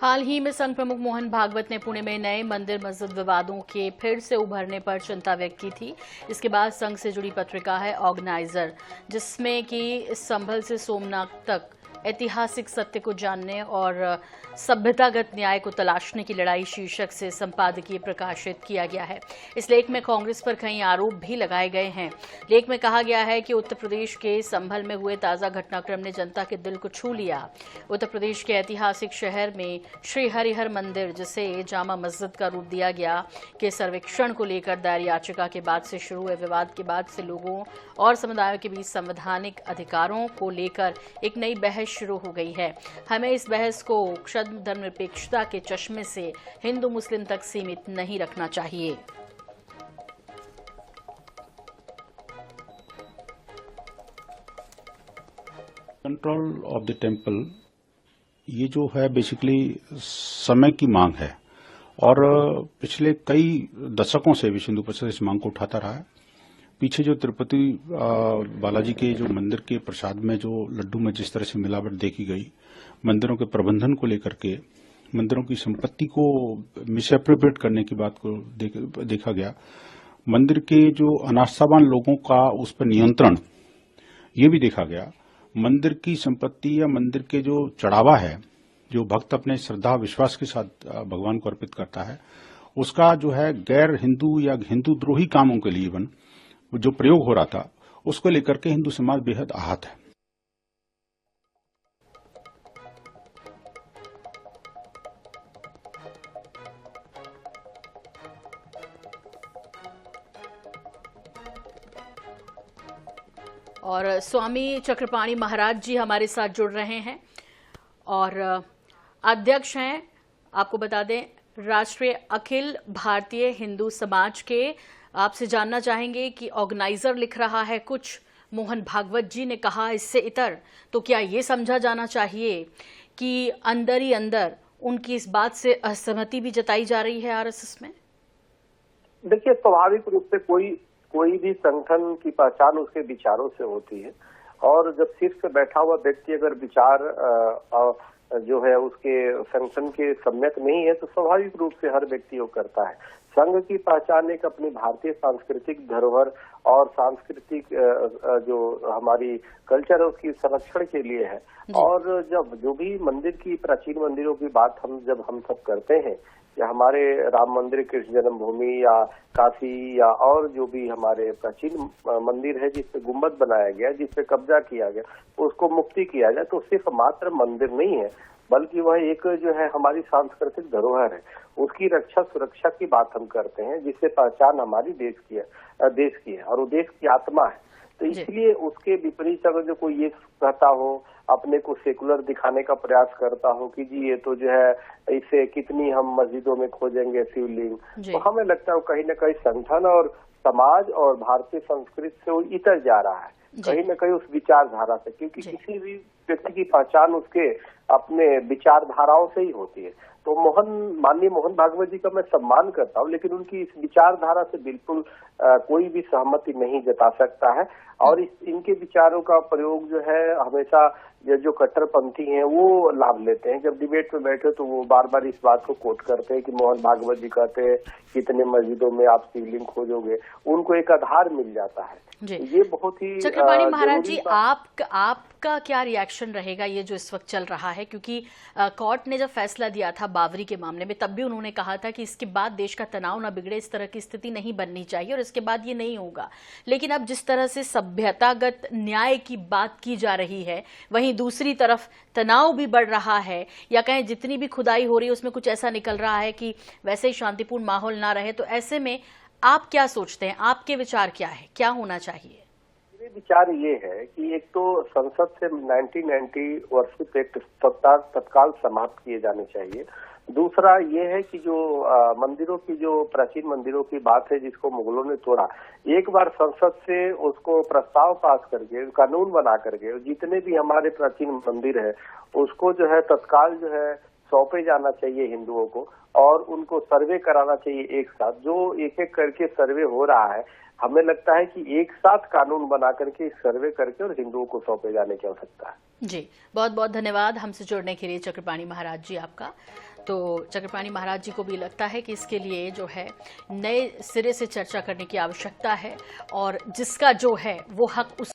हाल ही में संघ प्रमुख मोहन भागवत ने पुणे में नए मंदिर मस्जिद विवादों के फिर से उभरने पर चिंता व्यक्त की थी। इसके बाद संघ से जुड़ी पत्रिका है ऑर्गेनाइजर, जिसमें कि संभल से सोमनाथ तक ऐतिहासिक सत्य को जानने और सभ्यतागत न्याय को तलाशने की लड़ाई शीर्षक से संपादकीय प्रकाशित किया गया है। इस लेख में कांग्रेस पर कई आरोप भी लगाए गए हैं। लेख में कहा गया है कि उत्तर प्रदेश के संभल में हुए ताजा घटनाक्रम ने जनता के दिल को छू लिया। उत्तर प्रदेश के ऐतिहासिक शहर में श्री हरिहर मंदिर, जिसे जामा मस्जिद का रूप दिया गया, के सर्वेक्षण को लेकर दायर याचिका के बाद से शुरू हुए विवाद के बाद से लोगों और समुदायों के बीच संवैधानिक अधिकारों को लेकर एक नई बहस शुरू हो गई है। हमें इस बहस को क्षुद्र धर्मनिरपेक्षता के चश्मे से हिंदू मुस्लिम तक सीमित नहीं रखना चाहिए। कंट्रोल ऑफ द टेम्पल, ये जो है बेसिकली समय की मांग है और पिछले कई दशकों से विश्व हिंदू परिषद इस मांग को उठाता रहा है। पीछे जो तिरुपति बालाजी के जो मंदिर के प्रसाद में जो लड्डू में जिस तरह से मिलावट देखी गई, मंदिरों के प्रबंधन को लेकर के, मंदिरों की संपत्ति को मिसएप्रोप्रिएट करने की बात को देखा गया, मंदिर के जो अनास्थावान लोगों का उस पर नियंत्रण, ये भी देखा गया। मंदिर की संपत्ति या मंदिर के जो चढ़ावा है, जो भक्त अपने श्रद्धा विश्वास के साथ भगवान को अर्पित करता है, उसका जो है गैर हिंदू या हिंदू द्रोही कामों के लिए जो प्रयोग हो रहा था, उसको लेकर के हिंदू समाज बेहद आहत है। और स्वामी चक्रपाणी महाराज जी हमारे साथ जुड़ रहे हैं और अध्यक्ष हैं, आपको बता दें, राष्ट्रीय अखिल भारतीय हिंदू समाज के। आपसे जानना चाहेंगे कि ऑर्गेनाइजर लिख रहा है कुछ, मोहन भागवत जी ने कहा इससे इतर, तो क्या ये समझा जाना चाहिए कि अंदर ही अंदर उनकी इस बात से असहमति भी जताई जा रही है आरएसएस में? देखिए, स्वाभाविक रूप से कोई भी संगठन की पहचान उसके विचारों से होती है और जब शीर्ष पे बैठा हुआ व्यक्ति अगर विचार जो है उसके संगठन के सम्यक नहीं है तो स्वाभाविक रूप से हर व्यक्ति वो करता है। संघ की पहचान एक अपनी भारतीय सांस्कृतिक धरोहर और सांस्कृतिक जो हमारी कल्चर है उसकी संरक्षण के लिए है। और जब जो भी मंदिर की, प्राचीन मंदिरों की बात हम सब करते हैं, या हमारे राम मंदिर, कृष्ण जन्मभूमि, या काशी, या और जो भी हमारे प्राचीन मंदिर है जिसपे गुम्बद बनाया गया, जिसपे कब्जा किया गया, उसको मुक्ति किया जाए, तो सिर्फ मात्र मंदिर नहीं है बल्कि वह एक जो है हमारी सांस्कृतिक धरोहर है। उसकी रक्षा सुरक्षा की बात हम करते हैं, जिससे पहचान हमारी देश की है और वो देश की आत्मा है। तो इसलिए उसके विपरीत अगर जो कोई ये कहता हो, अपने को सेकुलर दिखाने का प्रयास करता हो कि जी ये तो जो है इसे कितनी हम मस्जिदों में खोजेंगे शिवलिंग, तो हमें लगता है वो कहीं न कहीं संगठन और समाज और भारतीय संस्कृति से वो इतर जा रहा है, कहीं न कहीं उस विचारधारा से, क्योंकि किसी भी व्यक्ति की पहचान उसके अपने विचारधाराओं से ही होती है। तो माननीय मोहन भागवत जी का मैं सम्मान करता हूँ, लेकिन उनकी इस विचारधारा से बिल्कुल कोई भी सहमति नहीं जता सकता है। और इनके विचारों का प्रयोग जो है हमेशा जो कट्टरपंथी हैं वो लाभ लेते हैं। जब डिबेट में बैठे तो वो बार बार इस बात को कोट करते हैं कि मोहन भागवत जी कहते हैं कितने मस्जिदों में आप शिवलिंग खोजोगे, उनको एक आधार मिल जाता है। ये बहुत ही चक्रपाणी महाराज जी, आपका क्या रिएक्शन रहेगा ये जो इस वक्त चल रहा है? क्योंकि कोर्ट ने जब फैसला दिया था बावरी के मामले में, तब भी उन्होंने कहा था कि इसके बाद देश का तनाव न बिगड़े, इस तरह की स्थिति नहीं बननी चाहिए और इसके बाद ये नहीं होगा। लेकिन अब जिस तरह से सभ्यतागत न्याय की बात की जा रही है, वहीं दूसरी तरफ तनाव भी बढ़ रहा है, या कहें जितनी भी खुदाई हो रही है उसमें कुछ ऐसा निकल रहा है कि वैसे ही शांतिपूर्ण माहौल ना रहे। तो ऐसे में आप क्या सोचते हैं, आपके विचार क्या है, क्या होना चाहिए? मेरे विचार ये है कि एक तो संसद से 1990 वर्षित एक्ट तत्काल समाप्त किए जाने चाहिए। दूसरा ये है कि जो मंदिरों की, जो प्राचीन मंदिरों की बात है जिसको मुगलों ने तोड़ा, एक बार संसद से उसको प्रस्ताव पास करके, कानून बना करके जितने भी हमारे प्राचीन मंदिर है उसको जो है तत्काल जो है सौंपे जाना चाहिए हिंदुओं को, और उनको सर्वे कराना चाहिए एक साथ। जो एक एक करके सर्वे हो रहा है, हमें लगता है कि एक साथ कानून बना करके सर्वे करके और हिंदुओं को सौंपे जाने की आवश्यकता है। जी, बहुत बहुत धन्यवाद हमसे जुड़ने के लिए चक्रपाणी महाराज जी आपका। तो चक्रपाणी महाराज जी को भी लगता है कि इसके लिए जो है नए सिरे से चर्चा करने की आवश्यकता है, और जिसका जो है वो हक उस